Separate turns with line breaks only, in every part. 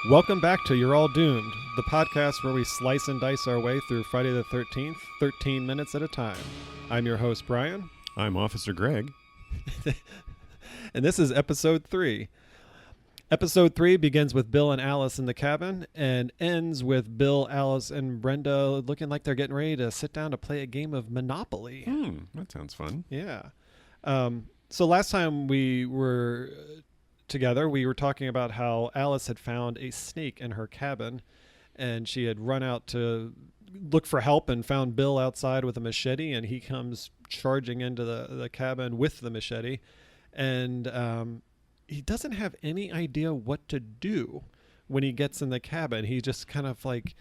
Welcome back to You're All Doomed, the podcast where we slice and dice our way through Friday the 13th, 13 minutes at a time. I'm your host, Brian.
I'm Officer Greg.
And this is episode 3. Episode 3 begins with Bill and Alice in the cabin and ends with Bill, Alice, and Brenda looking like they're getting ready to sit down to play a game of Monopoly.
That sounds fun.
Yeah. So last time we were together, we were talking about how Alice had found a snake in her cabin, and she had run out to look for help and found Bill outside with a machete, and he comes charging into the cabin with the machete, and he doesn't have any idea what to do when he gets in the cabin. He just kind of like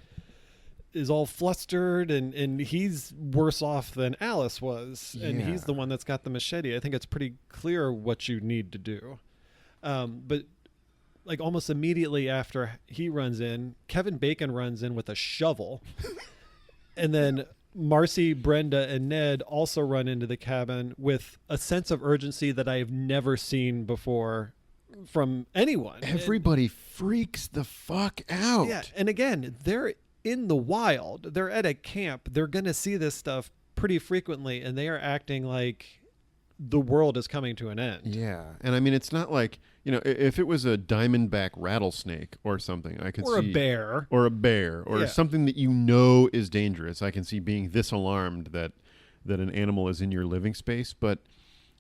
is all flustered, and he's worse off than Alice was, and he's the one that's got the machete. I think it's pretty clear what you need to do. But like almost immediately after he runs in, Kevin Bacon runs in with a shovel. And then Marcy, Brenda, and Ned also run into the cabin with a sense of urgency that I have never seen before from anyone.
Everybody freaks the fuck out.
Yeah. And again, they're in the wild. They're at a camp. They're going to see this stuff pretty frequently, and they are acting like the world is coming to an end.
Yeah. And I mean, it's not like, if it was a diamondback rattlesnake or something, I could see.
Or a bear.
Or a bear. Or something that is dangerous. I can see being this alarmed that an animal is in your living space. But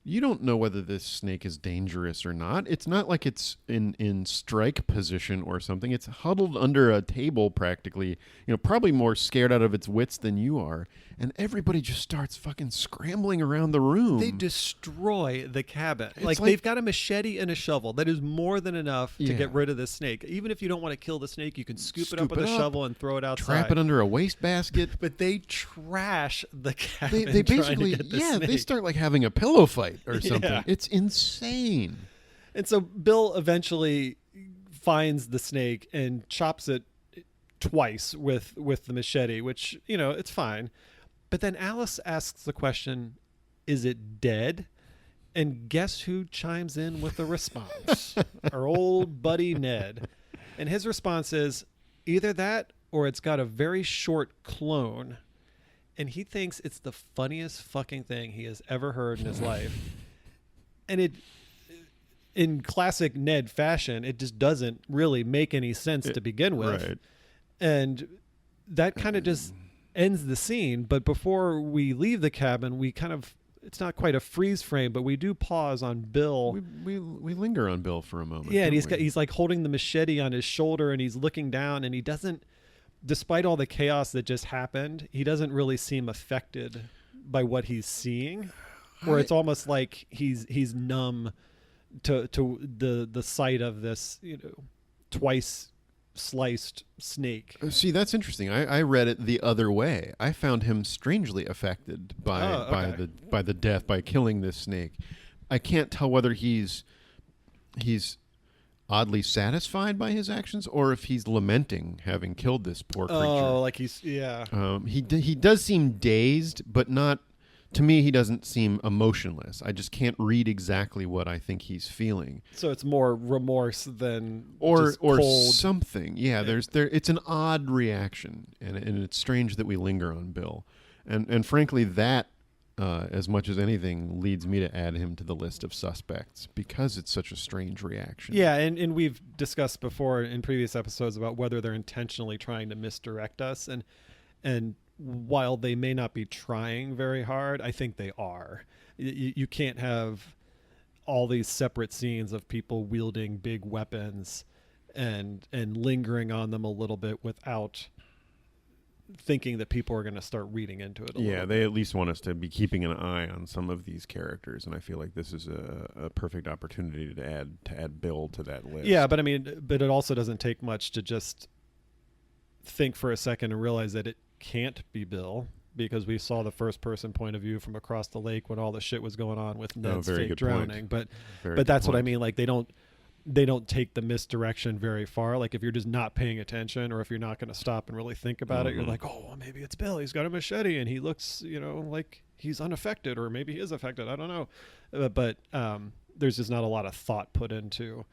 you don't know whether this snake is dangerous or not. It's not like it's in strike position or something. It's huddled under a table practically, probably more scared out of its wits than you are. And everybody just starts fucking scrambling around the room.
They destroy the cabin. Like they've got a machete and a shovel. That is more than enough to get rid of this snake. Even if you don't want to kill the snake, you can scoop it up with a shovel and throw it outside.
Trap it under a wastebasket.
But they trash the cabin.
They basically, they start like having a pillow fight or something.
Yeah.
It's insane.
And so Bill eventually finds the snake and chops it twice with the machete, which, it's fine. But then Alice asks the question, is it dead? And guess who chimes in with a response? Our old buddy Ned. And his response is either that or it's got a very short clone. And he thinks it's the funniest fucking thing he has ever heard in his life. And it, in classic Ned fashion, it just doesn't really make any sense to begin with.
Right.
And that kind of just ends the scene. But before we leave the cabin, we kind of, it's not quite a freeze frame, but we do pause on Bill.
We linger on Bill for a moment.
Yeah, and he's like holding the machete on his shoulder, and he's looking down, and he doesn't, despite all the chaos that just happened, he doesn't really seem affected by what he's seeing. Or it's almost like he's numb to the sight of this, twice sliced snake.
See, that's interesting. I read it the other way. I found him strangely affected by the death, by killing this snake. I can't tell whether he's oddly satisfied by his actions or if he's lamenting having killed this poor creature.
Oh, like he
does seem dazed, but not. To me, he doesn't seem emotionless. I just can't read exactly what I think he's feeling.
So it's more remorse than
or
cold.
Something. Yeah, it's an odd reaction, and it's strange that we linger on Bill, and frankly, that as much as anything leads me to add him to the list of suspects because it's such a strange reaction.
Yeah, and we've discussed before in previous episodes about whether they're intentionally trying to misdirect us, and while they may not be trying very hard, I think they are. You can't have all these separate scenes of people wielding big weapons and lingering on them a little bit without thinking that people are going to start reading into it a little bit.
They at least want us to be keeping an eye on some of these characters, and I feel like this is a perfect opportunity to add Bill to that list.
Yeah, but it also doesn't take much to just think for a second and realize that it can't be Bill, because we saw the first person point of view from across the lake when all the shit was going on with Ned's fake drowning. But that's what I mean. Like they don't take the misdirection very far. Like if you're just not paying attention, or if you're not going to stop and really think about it, you're like, oh, well, maybe it's Bill. He's got a machete and he looks, like he's unaffected, or maybe he is affected. I don't know. But there's just not a lot of thought put into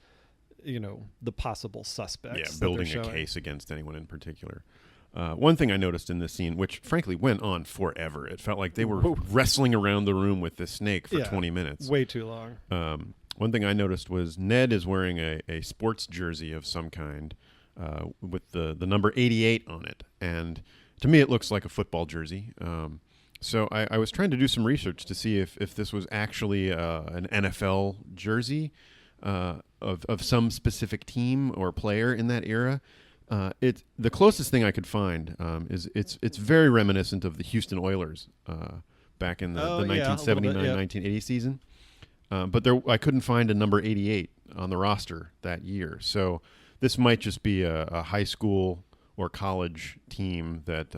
the possible suspects.
Yeah,
that
building
they're
a
showing.
case against anyone in particular. One thing I noticed in this scene, which frankly went on forever, it felt like they were
Whoa.
wrestling around the room with this snake for
Yeah,
20 minutes.
Way too long.
One thing I noticed was Ned is wearing a sports jersey of some kind with the number 88 on it. And to me, it looks like a football jersey. So I was trying to do some research to see if this was actually an NFL jersey of some specific team or player in that era. The closest thing I could find is it's very reminiscent of the Houston Oilers back in the 1979-1980 season. But I couldn't find a number 88 on the roster that year. So this might just be a high school or college team that,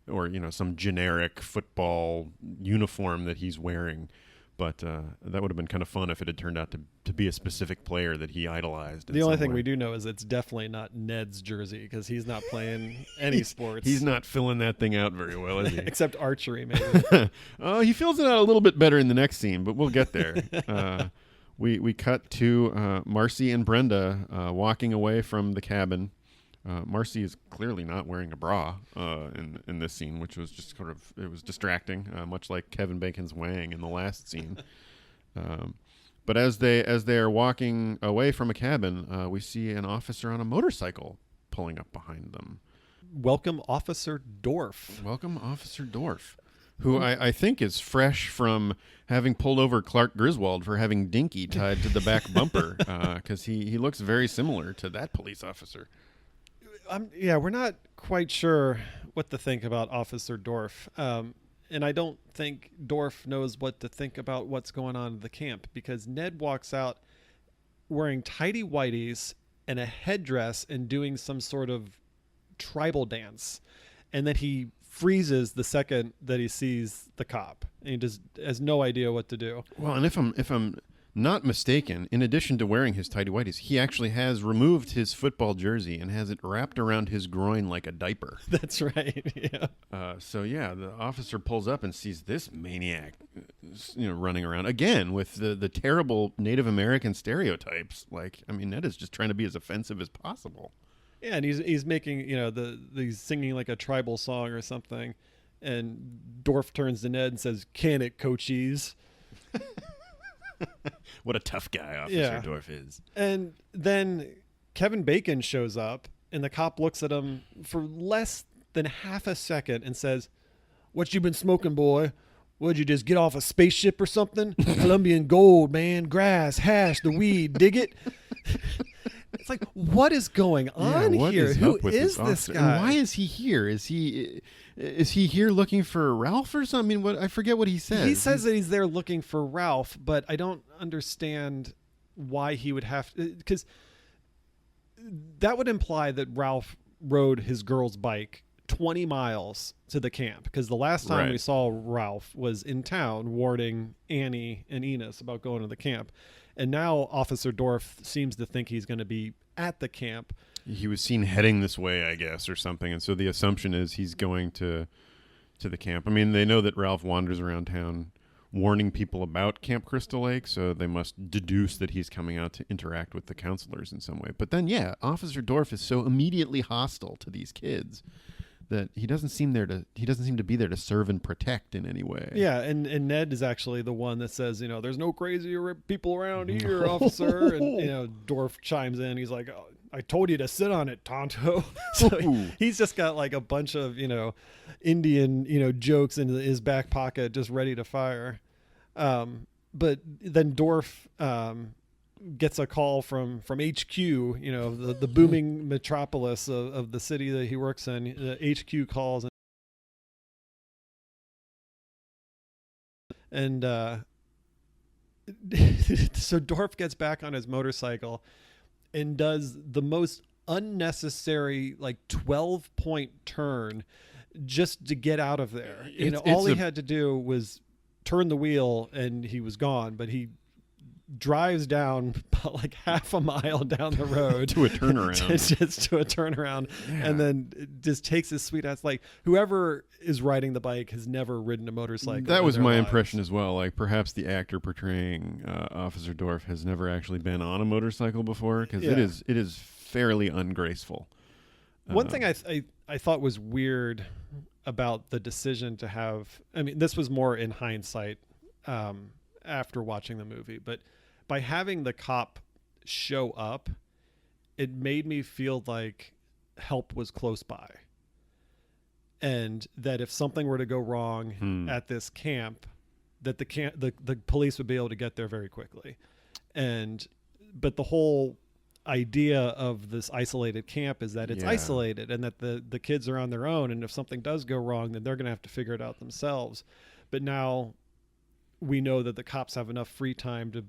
or some generic football uniform that he's wearing. But that would have been kind of fun if it had turned out to be a specific player that he idolized.
The only thing we do know is it's definitely not Ned's jersey because he's not playing any sports.
He's not filling that thing out very well, is he?
Except archery, maybe.
He fills it out a little bit better in the next scene, but we'll get there. We cut to Marcy and Brenda walking away from the cabin. Marcy is clearly not wearing a bra in this scene, which was just it was distracting, much like Kevin Bacon's Wang in the last scene. But as they are walking away from a cabin, we see an officer on a motorcycle pulling up behind them.
Welcome, Officer Dorf.
Welcome, Officer Dorf, who I think is fresh from having pulled over Clark Griswold for having Dinky tied to the back bumper, because he looks very similar to that police officer.
We're not quite sure what to think about Officer Dorf. And I don't think Dorf knows what to think about what's going on in the camp because Ned walks out wearing tidy whities and a headdress and doing some sort of tribal dance. And then he freezes the second that he sees the cop. And he just has no idea what to do.
Well, and if I'm not mistaken, in addition to wearing his tidy whities, he actually has removed his football jersey and has it wrapped around his groin like a diaper.
That's right. Yeah.
The officer pulls up and sees this maniac, running around again with the terrible Native American stereotypes. Ned is just trying to be as offensive as possible.
Yeah, and he's making he's singing like a tribal song or something, and Dorf turns to Ned and says, "Can it, coachies?"
What a tough guy Officer Dorf is.
And then Kevin Bacon shows up, and the cop looks at him for less than half a second and says, "What you been smoking, boy? Would you just get off a spaceship or something? Colombian gold, man, grass, hash, the weed, dig it?" It's like, what is going on here? Who is this guy?
And why is he here? Is he here looking for Ralph or something? I forget what he says.
He says that he's there looking for Ralph, but I don't understand why he would have to, because that would imply that Ralph rode his girl's bike 20 miles to the camp, because the last time we saw Ralph was in town warning Annie and Enos about going to the camp. And now Officer Dorf seems to think he's going to be at the camp.
He was seen heading this way, I guess, or something. And so the assumption is he's going to the camp. I mean, they know that Ralph wanders around town warning people about Camp Crystal Lake, so they must deduce that he's coming out to interact with the counselors in some way. But then, Officer Dorf is so immediately hostile to these kids that he doesn't seem to be there to serve and protect in any way.
Yeah, and Ned is actually the one that says, there's no crazy people around here, officer. And Dorf chimes in. He's like, "Oh, I told you to sit on it, Tonto." So he's just got like a bunch of Indian jokes in his back pocket, just ready to fire. But then Dorf gets a call from HQ, the booming metropolis of the city that he works in. HQ calls, and so Dorf gets back on his motorcycle and does the most unnecessary 12-point turn just to get out of there. All he had to do was turn the wheel and he was gone, but he drives down about like half a mile down the road
To a turnaround.
just to a turnaround, and then just takes his sweet ass. Like, whoever is riding the bike has never ridden a motorcycle.
That
in
was
their
my
lives.
impression as well. Like perhaps the actor portraying Officer Dorf has never actually been on a motorcycle before, because
Yeah.
it is fairly ungraceful.
One thing I thought was weird about the decision to have, I mean, this was more in hindsight after watching the movie, but by having the cop show up, it made me feel like help was close by. And that if something were to go wrong at this camp, that the police would be able to get there very quickly. But the whole idea of this isolated camp is that it's isolated, and that the kids are on their own, and if something does go wrong, then they're going to have to figure it out themselves. But now we know that the cops have enough free time to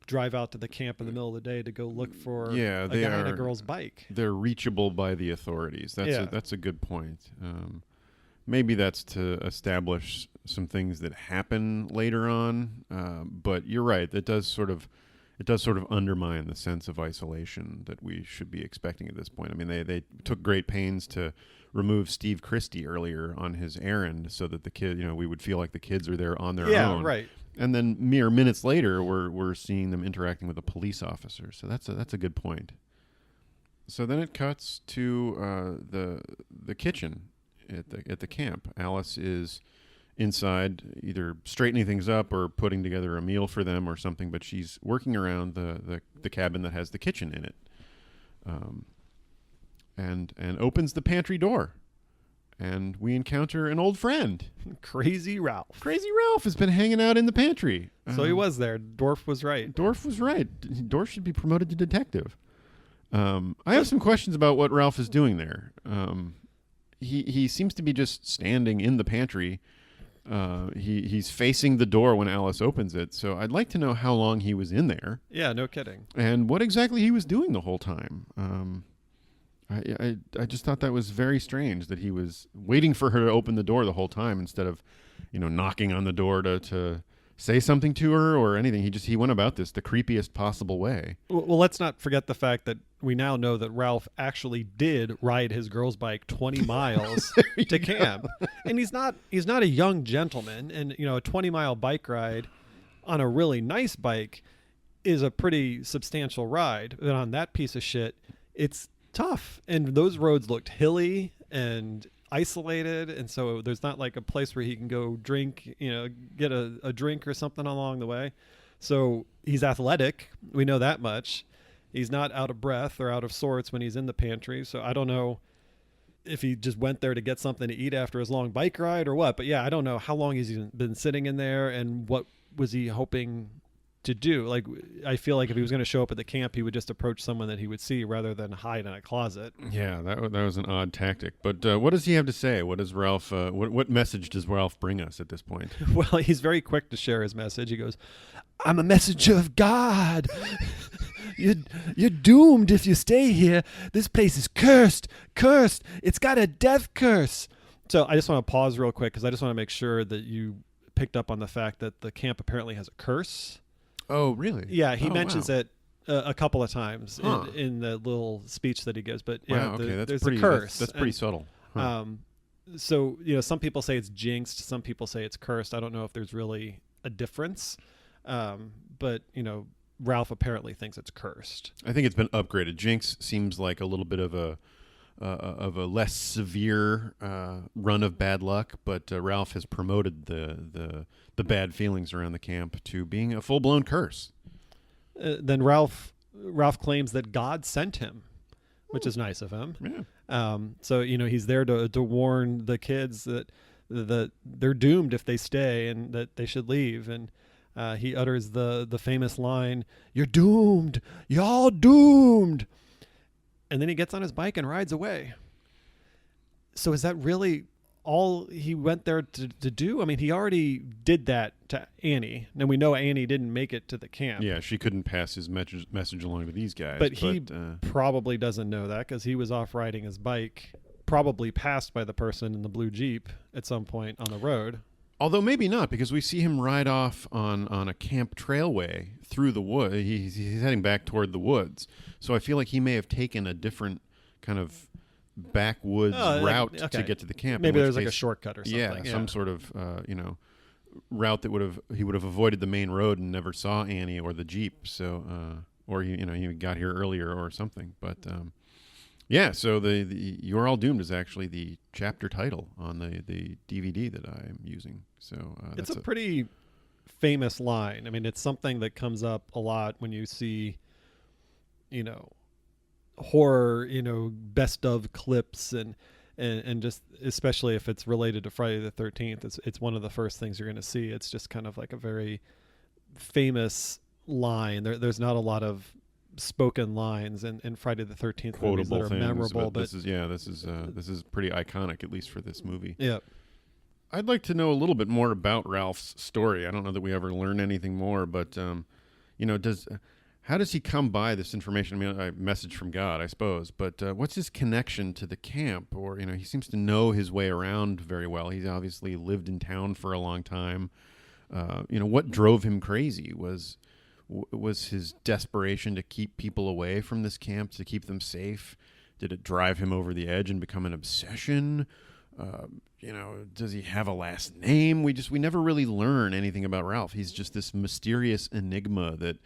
drive out to the camp in the middle of the day to go look for a guy and a girl's bike.
They're reachable by the authorities. That's a good point. Maybe that's to establish some things that happen later on, but you're right. It does sort of undermine the sense of isolation that we should be expecting at this point. I mean, they took great pains to remove Steve Christie earlier on his errand so that the kid, we would feel like the kids are there on their own.
Yeah, right.
And then mere minutes later, we're seeing them interacting with a police officer. So that's a good point. So then it cuts to the kitchen at the camp. Alice is inside, either straightening things up or putting together a meal for them or something, but she's working around the cabin that has the kitchen in it, and opens the pantry door, and we encounter an old friend.
Crazy Ralph.
Crazy Ralph has been hanging out in the pantry.
So he was there. Dorf was right.
Dorf was right. Dorf should be promoted to detective. I have some questions about what Ralph is doing there. He seems to be just standing in the pantry. He's facing the door when Alice opens it, so I'd like to know how long he was in there.
Yeah, no kidding.
And what exactly he was doing the whole time. I just thought that was very strange that he was waiting for her to open the door the whole time instead of, knocking on the door to say something to her or anything. He went about this the creepiest possible way.
Well, let's not forget the fact that we now know that Ralph actually did ride his girl's bike 20 miles to camp. And he's not a young gentleman, and a 20-mile bike ride on a really nice bike is a pretty substantial ride. But on that piece of shit, it's tough. And those roads looked hilly and isolated, and so there's not like a place where he can go drink, get a drink or something along the way. So he's athletic. We know that much. He's not out of breath or out of sorts when he's in the pantry. So I don't know if he just went there to get something to eat after his long bike ride or what. But yeah, I don't know how long he's been sitting in there and what was he hoping to do. Like, I feel like if he was going to show up at the camp, he would just approach someone that he would see rather than hide in a closet.
Yeah, that was an odd tactic. But what does he have to say? What does Ralph? What message does Ralph bring us at this point?
Well, he's very quick to share his message. He goes, "I'm a messenger of God. You're doomed if you stay here. This place is cursed. It's got a death curse." So I just want to pause real quick because I just want to make sure that you picked up on the fact that the camp apparently has a curse.
Oh, really?
Yeah, he mentions
wow.
it a couple of times
Huh.
in the little speech that he gives. But yeah,
Wow, okay,
there's
pretty,
a curse.
That's pretty subtle. Huh.
So some people say it's jinxed, some people say it's cursed. I don't know if there's really a difference, but Ralph apparently thinks it's cursed.
I think it's been upgraded. Jinx seems like a little bit of a less severe run of bad luck, but Ralph has promoted the bad feelings around the camp to being a full-blown curse.
Then Ralph claims that God sent him, which is nice of him.
Yeah.
So he's there to warn the kids that they're doomed if they stay and that they should leave. And he utters the famous line, "You're doomed. Y'all doomed." And then he gets on his bike and rides away. So is that really all he went there to do? I mean, he already did that to Annie. And we know Annie didn't make it to the camp.
Yeah, she couldn't pass his message along to these guys.
But he probably doesn't know that because he was off riding his bike, probably passed by the person in the blue Jeep at some point on the road.
Although maybe not, because we see him ride off on a camp trailway through the wood. He's heading back toward the woods. So I feel like he may have taken a different kind of backwoods route
okay.
to get to the camp.
Maybe
in which
there's like a
case-
shortcut or something.
Yeah, some sort of route that he would have avoided the main road and never saw Annie or the Jeep. So or he got here earlier or something. But yeah, so the You're All Doomed is actually the chapter title on the DVD that I'm using. So
It's a pretty famous line. I mean, it's something that comes up a lot when you see, horror, best of clips and just especially if it's related to Friday the 13th. It's one of the first things you're going to see. It's just kind of like a very famous line. There's not a lot of spoken lines in Friday the 13th movies that
quotable
are
things,
memorable. But
this is pretty iconic, at least for this movie.
yeah.
I'd like to know a little bit more about Ralph's story. I don't know that we ever learn anything more, but how does he come by this information? I mean, a message from God, I suppose, but what's his connection to the camp? Or he seems to know his way around very well. He's obviously lived in town for a long time. What drove him crazy was his desperation to keep people away from this camp, to keep them safe. Did it drive him over the edge and become an obsession? Does he have a last name? We never really learn anything about Ralph. He's just this mysterious enigma that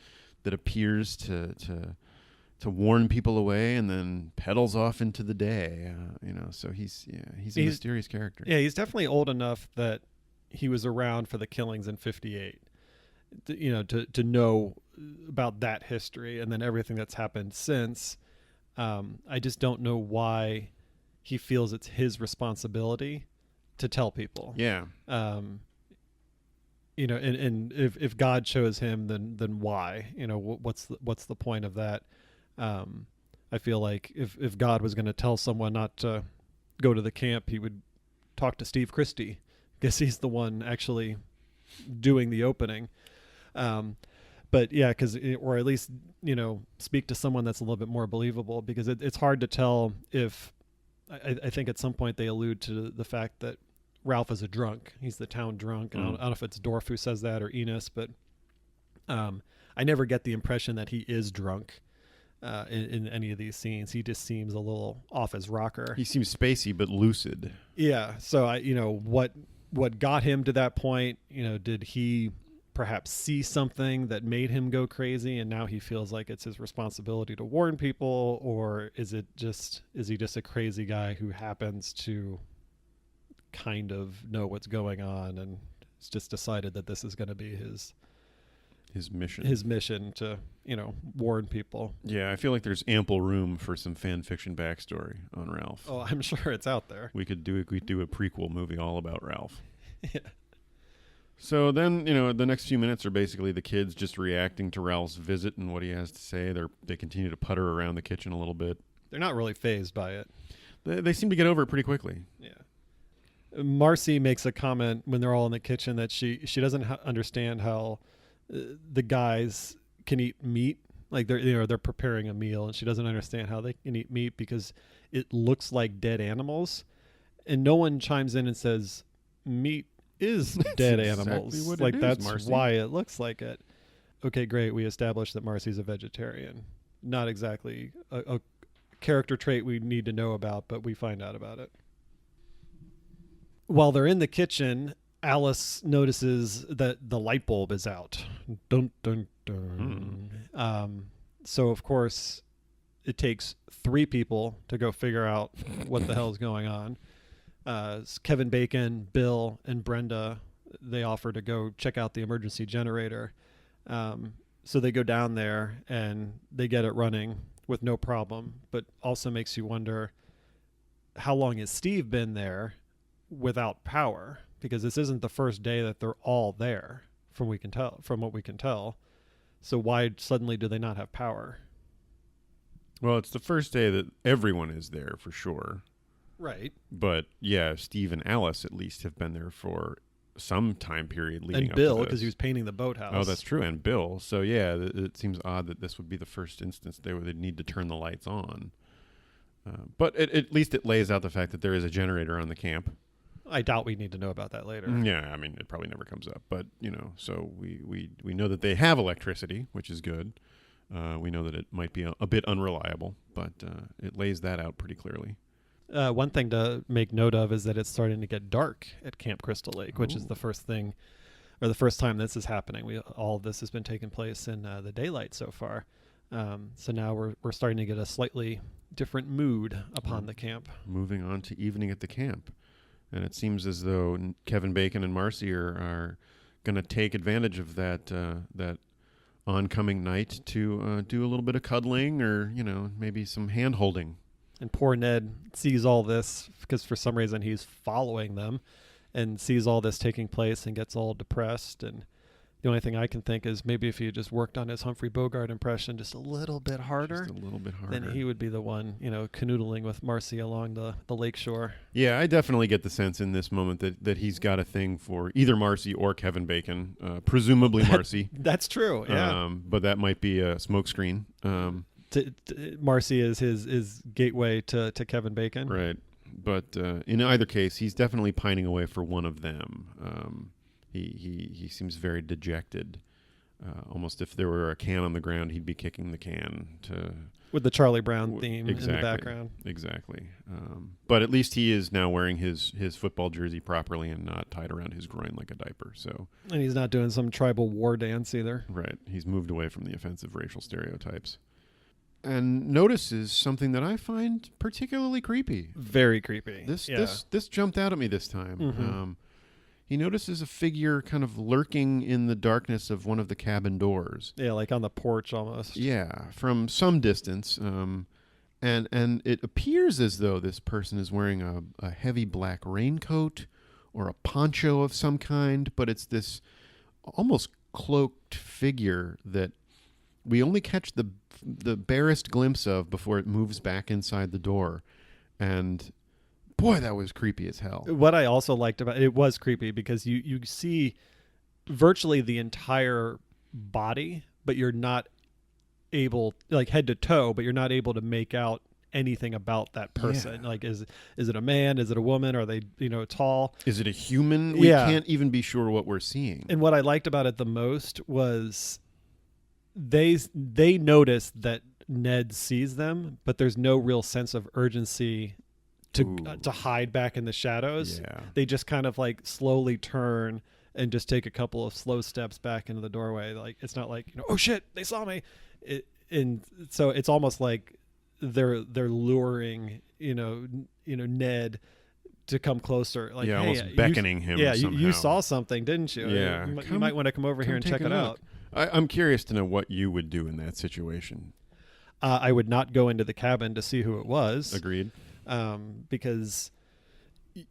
appears to warn people away and then pedals off into the day. So he's a mysterious character.
Yeah, he's definitely old enough that he was around for the killings in '58. To know about that history and then everything that's happened since. I just don't know why he feels it's his responsibility to tell people.
Yeah.
And if God chose him, then why? What's the point of that? I feel like if God was going to tell someone not to go to the camp, he would talk to Steve Christie, because he's the one actually doing the opening. But yeah, or at least speak to someone that's a little bit more believable, because it's hard to tell if. I think at some point they allude to the fact that Ralph is a drunk. He's the town drunk. And I don't know if it's Dorf who says that or Enos, but I never get the impression that he is drunk in any of these scenes. He just seems a little off his rocker.
He seems spacey but lucid.
Yeah. So what got him to that point? Did he perhaps see something that made him go crazy, and now he feels like it's his responsibility to warn people? Or is he just a crazy guy who happens to kind of know what's going on and has just decided that this is going to be his mission to warn people?
Yeah, I feel like there's ample room for some fan fiction backstory on Ralph.
Oh, I'm sure it's out there.
We could do a prequel movie all about Ralph.
Yeah.
So then, the next few minutes are basically the kids just reacting to Ralph's visit and what he has to say. They continue to putter around the kitchen a little bit.
They're not really fazed by it.
They seem to get over it pretty quickly.
Yeah. Marcy makes a comment when they're all in the kitchen that she doesn't understand how the guys can eat meat. Like they're preparing a meal, and she doesn't understand how they can eat meat because it looks like dead animals, and no one chimes in and says meat is dead animals.
Exactly what
that's
Marcy.
why it looks like it. Okay, great. We established that Marcy's a vegetarian. Not exactly a character trait we need to know about, but we find out about it. While they're in the kitchen, Alice notices that the light bulb is out. Dun, dun, dun. So, of course, it takes 3 people to go figure out what the hell is going on. Kevin Bacon, Bill, and Brenda, they offer to go check out the emergency generator. So they go down there and they get it running with no problem, but also makes you wonder, how long has Steve been there without power? Because this isn't the first day that they're all there, from what we can tell. So why suddenly do they not have power?
Well, it's the first day that everyone is there for sure.
Right.
But yeah, Steve and Alice at least have been there for some time period leading
and
up
Bill,
to
because
this.
he was painting the boathouse.
Oh, that's true. And Bill. So yeah, it seems odd that this would be the first instance they would need to turn the lights on. But at least it lays out the fact that there is a generator on the camp.
I doubt we need to know about that later.
Yeah, I mean, it probably never comes up. But, so we know that they have electricity, which is good. We know that it might be a bit unreliable, but it lays that out pretty clearly.
One thing to make note of is that it's starting to get dark at Camp Crystal Lake, which is
Ooh.
the first thing, or the first time this is happening. All of this has been taking place in the daylight so far. So now we're starting to get a slightly different mood upon the camp.
Moving on to evening at the camp. And it seems as though Kevin Bacon and Marcy are going to take advantage of that oncoming night to do a little bit of cuddling or, maybe some hand-holding.
And poor Ned sees all this because for some reason he's following them and sees all this taking place and gets all depressed. And the only thing I can think is maybe if he had just worked on his Humphrey Bogart impression just a little bit harder, then he would be the one, canoodling with Marcy along the lake shore.
Yeah, I definitely get the sense in this moment that he's got a thing for either Marcy or Kevin Bacon, presumably Marcy.
That's true, yeah.
But that might be a smokescreen.
Marcy is his gateway to Kevin Bacon.
Right. But in either case, he's definitely pining away for one of them. He seems very dejected. Almost if there were a can on the ground, he'd be kicking the can
with the Charlie Brown theme
exactly,
in the background.
Exactly. But at least he is now wearing his football jersey properly and not tied around his groin like a diaper. So,
and he's not doing some tribal war dance either.
Right. He's moved away from the offensive racial stereotypes. And notices something that I find particularly creepy.
Very creepy.
This jumped out at me this time.
Mm-hmm.
He notices a figure kind of lurking in the darkness of one of the cabin doors.
Yeah, like on the porch almost.
Yeah, from some distance. And it appears as though this person is wearing a heavy black raincoat or a poncho of some kind, but it's this almost cloaked figure that we only catch the barest glimpse of before it moves back inside the door. And boy, that was creepy as hell.
What I also liked about it was creepy because you see virtually the entire body, but you're not able, like head to toe, but you're not able to make out anything about that person.
Yeah.
Like, is it a man? Is it a woman? Are they, tall?
Is it a human? We can't even be sure what we're seeing.
And what I liked about it the most was they notice that Ned sees them, but there's no real sense of urgency to hide back in the shadows.
Yeah.
They just kind of like slowly turn and just take a couple of slow steps back into the doorway. Like, it's not like, oh shit, they saw me. And so it's almost like they're luring, Ned to come closer. Like,
yeah,
hey,
almost beckoning him.
Yeah,
somehow.
you saw something, didn't you?
Yeah.
You might want to come over here and check it out.
I'm curious to know what you would do in that situation.
I would not go into the cabin to see who it was.
Agreed.
Because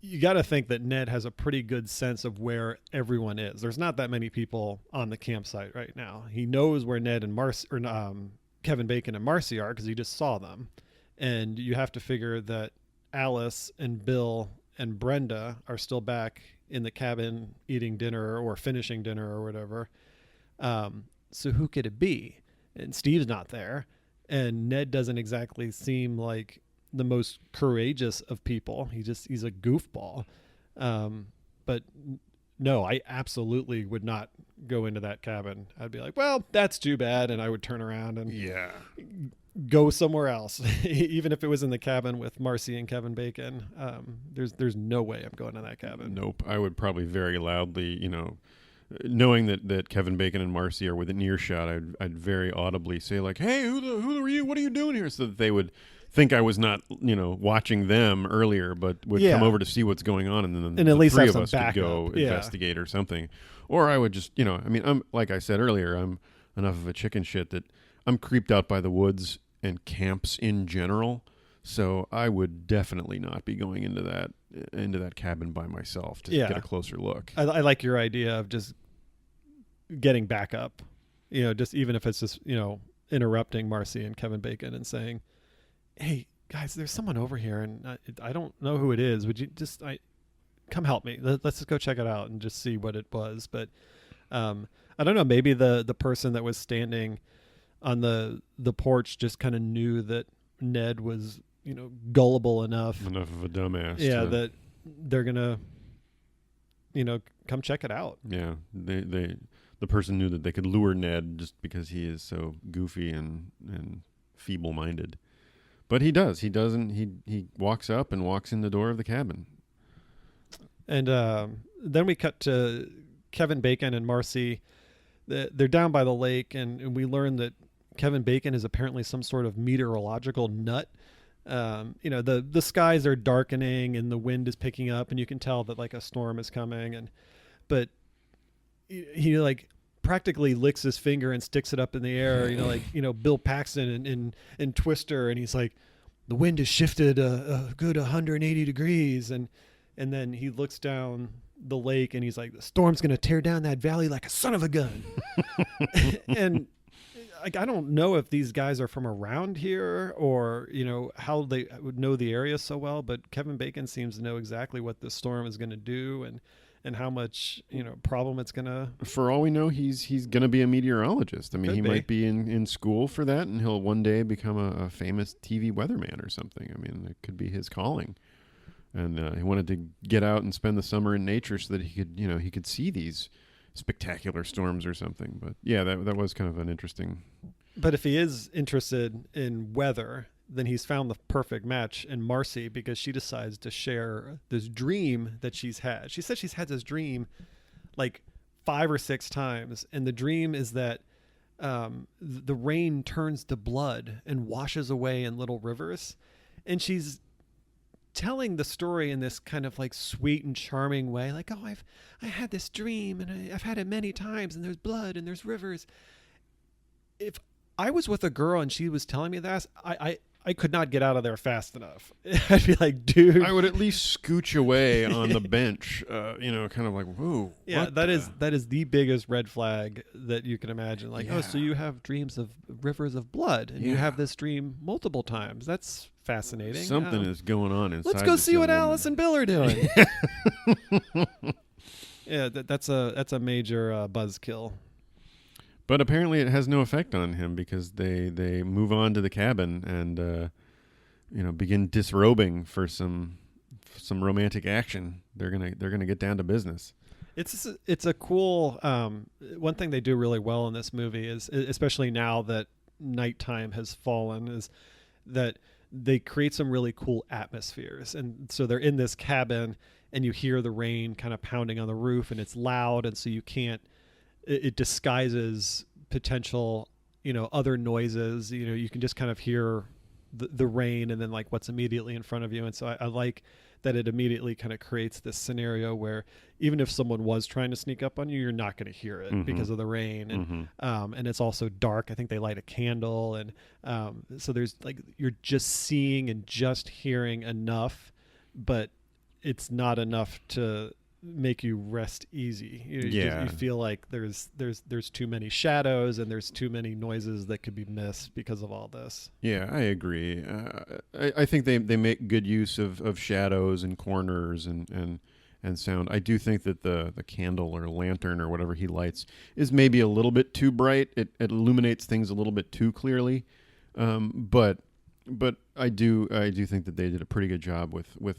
you got to think that Ned has a pretty good sense of where everyone is. There's not that many people on the campsite right now. He knows where Ned and Kevin Bacon and Marcy are because he just saw them. And you have to figure that Alice and Bill and Brenda are still back in the cabin eating dinner or finishing dinner or whatever. So who could it be? And Steve's not there. And Ned doesn't exactly seem like the most courageous of people. He's a goofball. But no, I absolutely would not go into that cabin. I'd be like, well, that's too bad. And I would turn around and go somewhere else. Even if it was in the cabin with Marcy and Kevin Bacon. There's no way I'm going to that cabin.
Nope. I would probably very loudly, knowing that Kevin Bacon and Marcy are within earshot, I'd very audibly say like, "Hey, who are you? What are you doing here?" So that they would think I was not, watching them earlier, but would come over to see what's going on, and then
and
the
at least
three
have
of us
some
could go
backup.
investigate or something. Or I would just, I'm like I said earlier, I'm enough of a chicken shit that I'm creeped out by the woods and camps in general. So I would definitely not be going into that cabin by myself to get a closer look.
I like your idea of just getting back up, just even if it's just, interrupting Marcy and Kevin Bacon and saying, hey guys, there's someone over here and I don't know who it is. Would you just, come help me. Let's just go check it out and just see what it was. But I don't know, maybe the person that was standing on the porch just kind of knew that Ned was, gullible enough
of a dumbass.
that they're going to come check it out.
Yeah, the person knew that they could lure Ned just because he is so goofy and feeble-minded. But he does. He doesn't. He walks up and walks in the door of the cabin.
And then we cut to Kevin Bacon and Marcy. They're down by the lake, and we learn that Kevin Bacon is apparently some sort of meteorological nut. The skies are darkening and the wind is picking up, and you can tell that like a storm is coming. But he like practically licks his finger and sticks it up in the air, Bill Paxton in Twister, and he's like, the wind has shifted a good 180 degrees, and then he looks down the lake and he's like, the storm's gonna tear down that valley like a son of a gun. And like, I don't know if these guys are from around here or how they would know the area so well, but Kevin Bacon seems to know exactly what this storm is going to do and how much problem it's going to.
For all we know, he's going to be a meteorologist. I mean, he might be in school for that, and he'll one day become a famous TV weatherman or something. I mean, it could be his calling. And he wanted to get out and spend the summer in nature so that he could see these spectacular storms or something. But yeah, that was kind of an interesting.
But if he is interested in weather, then he's found the perfect match in Marcy, because she decides to share this dream that she's had. She said she's had this dream like 5 or 6 times, and the dream is that the rain turns to blood and washes away in little rivers, and she's telling the story in this kind of like sweet and charming way, like, oh, I had this dream and I've had it many times, and there's blood and there's rivers. If I was with a girl and she was telling me that, I could not get out of there fast enough. I'd be like, dude,
I would at least scooch away on the bench, kind of like, whoa.
Yeah, that is the biggest red flag that you can imagine. Like, oh, so you have dreams of rivers of blood, and you have this dream multiple times. That's fascinating.
Something is going on inside.
Let's go see what
woman.
Alice and Bill are doing. Yeah, that's a major buzzkill.
But apparently it has no effect on him, because they move on to the cabin and begin disrobing for some romantic action. They're gonna get down to business.
It's a cool one thing they do really well in this movie is, especially now that nighttime has fallen, is that they create some really cool atmospheres. And so they're in this cabin and you hear the rain kind of pounding on the roof, and it's loud, and so you can't. It disguises potential, other noises. You can just kind of hear the rain and then like what's immediately in front of you. And so I like that it immediately kind of creates this scenario where even if someone was trying to sneak up on you, you're not going to hear it because of the rain. And and it's also dark. I think they light a candle, and so there's like, you're just seeing and just hearing enough, but it's not enough to make you rest easy. You feel like there's too many shadows and there's too many noises that could be missed because of all this.
Yeah, I agree. I think they make good use of shadows and corners and sound. I do think that the candle or lantern or whatever he lights is maybe a little bit too bright. It illuminates things a little bit too clearly. But I do think that they did a pretty good job with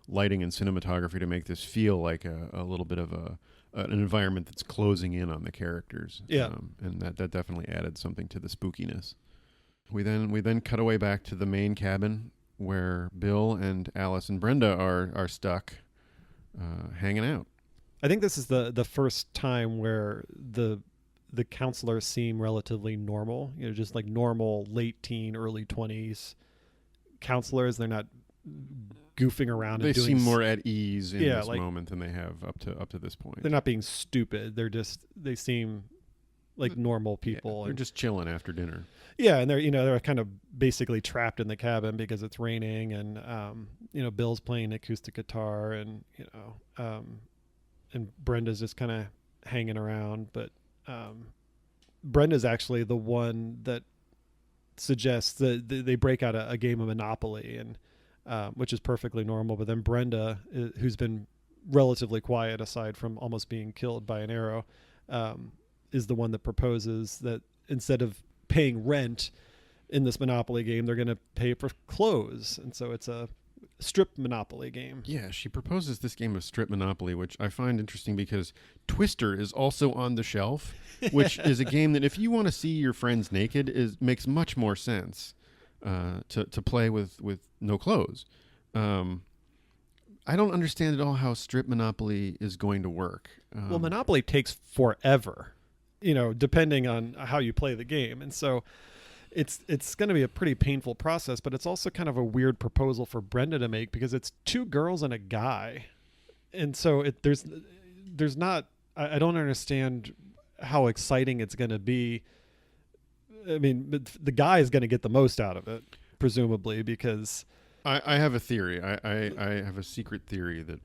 lighting and cinematography to make this feel like a little bit of an environment that's closing in on the characters.
Yeah.
And that definitely added something to the spookiness. We then cut away back to the main cabin where Bill and Alice and Brenda are stuck hanging out.
I think this is the first time where the counselors seem relatively normal, just like normal late teen, early 20s counselors. They're not goofing around.
They
and doing
seem more at ease in this
like,
moment than they have up to this point.
They're not being stupid. They seem like normal people.
They're just chilling after dinner.
Yeah, and they're kind of basically trapped in the cabin because it's raining, and Bill's playing acoustic guitar, and and Brenda's just kind of hanging around. But Brenda's actually the one that suggests that they break out a game of Monopoly, and which is perfectly normal. But then Brenda, who's been relatively quiet aside from almost being killed by an arrow, is the one that proposes that instead of paying rent in this Monopoly game, they're going to pay for clothes. And so it's a strip Monopoly game.
Yeah, she proposes this game of strip Monopoly, which I find interesting because Twister is also on the shelf, which is a game that if you want to see your friends naked makes much more sense to play with no clothes. I don't understand at all how strip Monopoly is going to work.
Well, Monopoly takes forever, depending on how you play the game. And so it's going to be a pretty painful process, but it's also kind of a weird proposal for Brenda to make because it's two girls and a guy. And so there's not, I don't understand how exciting it's going to be. I mean, the guy is going to get the most out of it, presumably, because
I have a theory. I have a secret theory that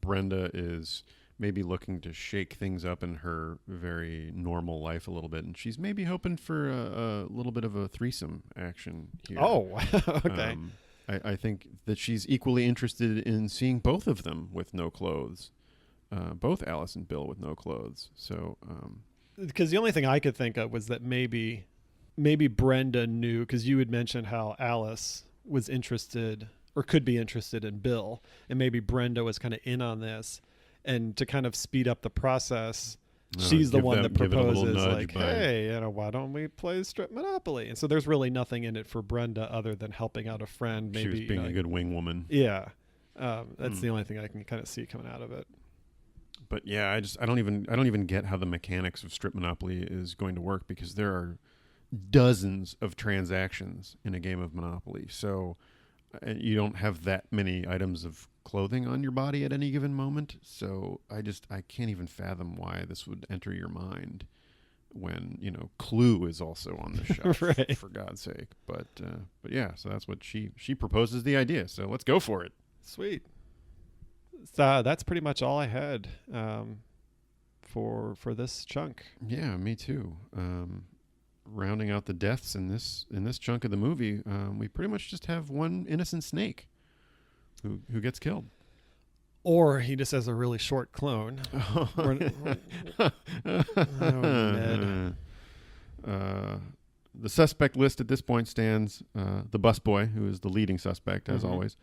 Brenda is maybe looking to shake things up in her very normal life a little bit, and she's maybe hoping for a little bit of a threesome action here.
Oh, okay.
I think that she's equally interested in seeing both of them with no clothes, both Alice and Bill with no clothes. So,
because the only thing I could think of was that maybe Brenda knew, because you had mentioned how Alice was interested or could be interested in Bill, and maybe Brenda was kind of in on this. And to kind of speed up the process, she's the one that proposes, like, hey, why don't we play strip Monopoly? And so there's really nothing in it for Brenda other than helping out a friend. Maybe
she was being a good wing woman.
Yeah, that's the only thing I can kind of see coming out of it.
But yeah, I don't even get how the mechanics of strip Monopoly is going to work, because there are dozens of transactions in a game of Monopoly. So you don't have that many items of clothing on your body at any given moment. So I can't even fathom why this would enter your mind when, Clue is also on the shelf,
right,
for God's sake. But yeah, so that's what she proposes the idea. So let's go for it.
Sweet. So that's pretty much all I had for this chunk.
Yeah, me too. Rounding out the deaths in this chunk of the movie, we pretty much just have one innocent snake who gets killed.
Or he just has a really short clone. Ned.
The suspect list at this point stands the busboy, who is the leading suspect, as always,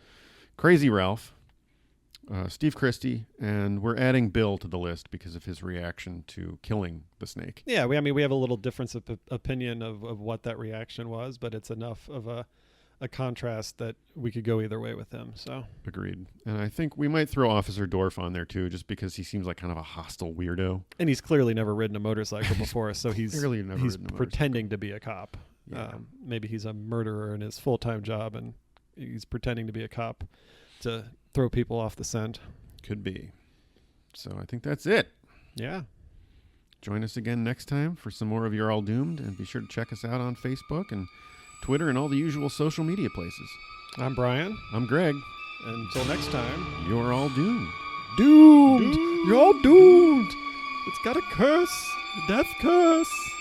Crazy Ralph, Steve Christie, and we're adding Bill to the list because of his reaction to killing the snake.
Yeah, we have a little difference of opinion of what that reaction was, but it's enough of a contrast that we could go either way with him. So
agreed. And I think we might throw Officer Dorf on there too, just because he seems like kind of a hostile weirdo.
And he's clearly never ridden a motorcycle before, so he's pretending to be a cop.
Yeah.
Maybe he's a murderer in his full-time job, and he's pretending to be a cop to throw people off the scent.
Could be. So I think that's it.
Yeah.
Join us again next time for some more of You're All Doomed, and be sure to check us out on Facebook and Twitter and all the usual social media places.
I'm Brian.
I'm Greg.
Until next time,
you're all doomed.
Doomed! You're all doomed! It's got a curse. Death curse.